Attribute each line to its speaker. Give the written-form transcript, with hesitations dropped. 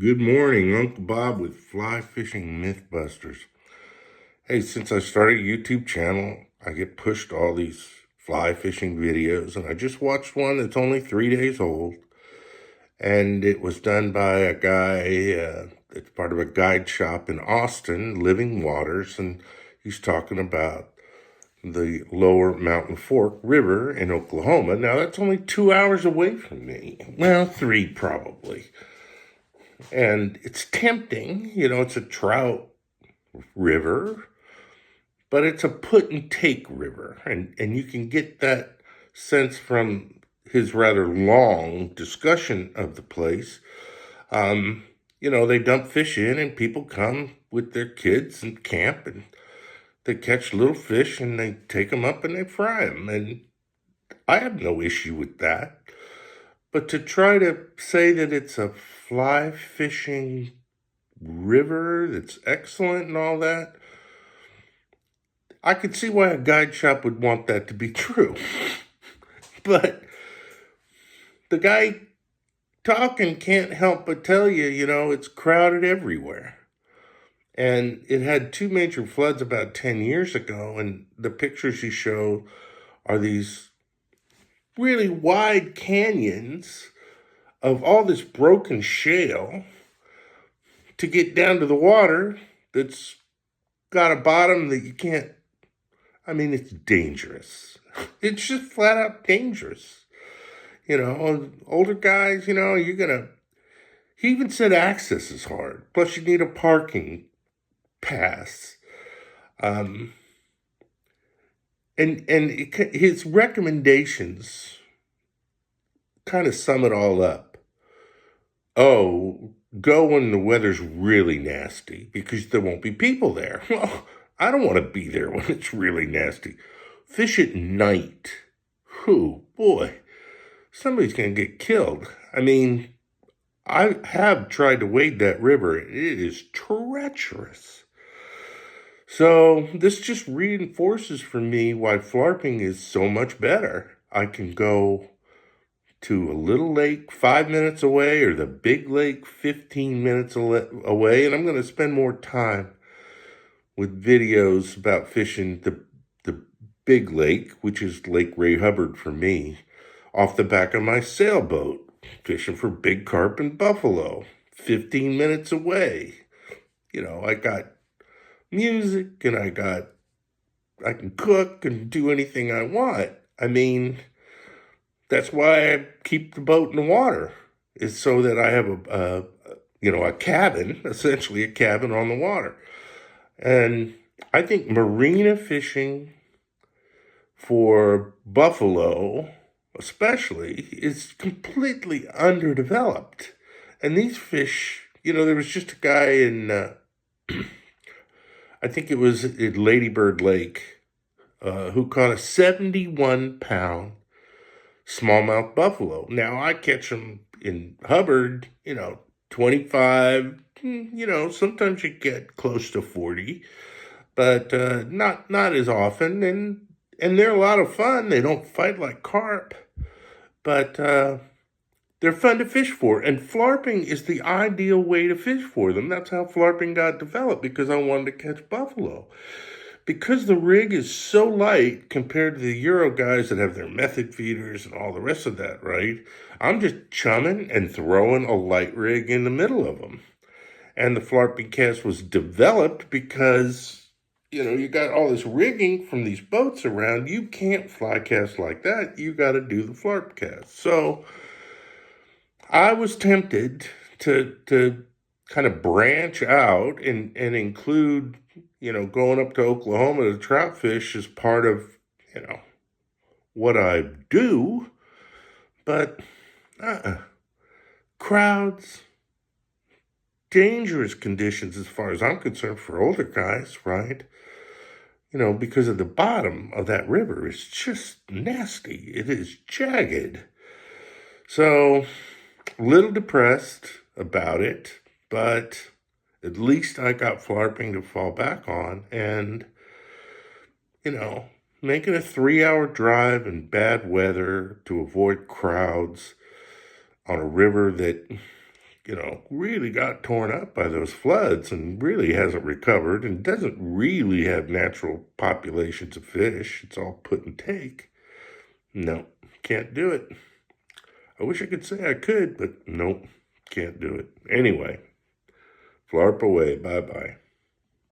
Speaker 1: Good morning, Uncle Bob with Fly Fishing Mythbusters. Hey, since I started a YouTube channel, I get pushed all these fly fishing videos, and I just watched one that's only 3 days old, and it was done by a guy that's part of a guide shop in Austin, Living Waters, and he's talking about the Lower Mountain Fork River in Oklahoma. Now, that's only 2 hours away from me. Well, three probably. And it's tempting, it's a trout river, but it's a put and take river. And you can get that sense from his rather long discussion of the place. They dump fish in and people come with their kids and camp and they catch little fish and they take them up and they fry them. And I have no issue with that. But to try to say that it's a fly fishing river that's excellent and all that, I could see why a guide shop would want that to be true. But the guy talking can't help but tell you, it's crowded everywhere. And it had two major floods about 10 years ago, and the pictures you show are these really wide canyons of all this broken shale to get down to the water that's got a bottom that you can't. It's dangerous. It's just flat out dangerous. Older guys, you're gonna. He even said access is hard. Plus, you need a parking pass. And his recommendations kind of sum it all up. Oh, go when the weather's really nasty because there won't be people there. Well, I don't want to be there when it's really nasty. Fish at night. Boy, somebody's going to get killed. I have tried to wade that river. It is treacherous. So this just reinforces for me why Flarping is so much better. I can go to a little lake 5 minutes away or the big lake 15 minutes away, and I'm going to spend more time with videos about fishing the big lake, which is Lake Ray Hubbard for me, off the back of my sailboat, fishing for big carp and buffalo 15 minutes away. I got music and I can cook and do anything I want. That's why I keep the boat in the water, is so that I have a cabin, essentially a cabin on the water. And I think marina fishing for buffalo, especially, is completely underdeveloped. And these fish, there was just a guy in, I think it was at Ladybird Lake, who caught a 71-pound smallmouth buffalo. Now, I catch them in Hubbard, 25, sometimes you get close to 40, but not as often. And they're a lot of fun. They don't fight like carp, but they're fun to fish for. And flarping is the ideal way to fish for them. That's how flarping got developed, because I wanted to catch buffalo. Because the rig is so light compared to the Euro guys that have their method feeders and all the rest of that, right? I'm just chumming and throwing a light rig in the middle of them. And the flarping cast was developed because, you got all this rigging from these boats around. You can't fly cast like that. You got to do the flarp cast. So I was tempted to kind of branch out and include, going up to Oklahoma to trout fish as part of, what I do. But crowds, dangerous conditions as far as I'm concerned for older guys, right? Because of the bottom of that river is just nasty. It is jagged. So, a little depressed about it, but at least I got flarping to fall back on. And, making a 3-hour drive in bad weather to avoid crowds on a river that really got torn up by those floods and really hasn't recovered and doesn't really have natural populations of fish. It's all put and take. No, can't do it. I wish I could say I could, but nope, can't do it. Anyway, flarp away. Bye-bye.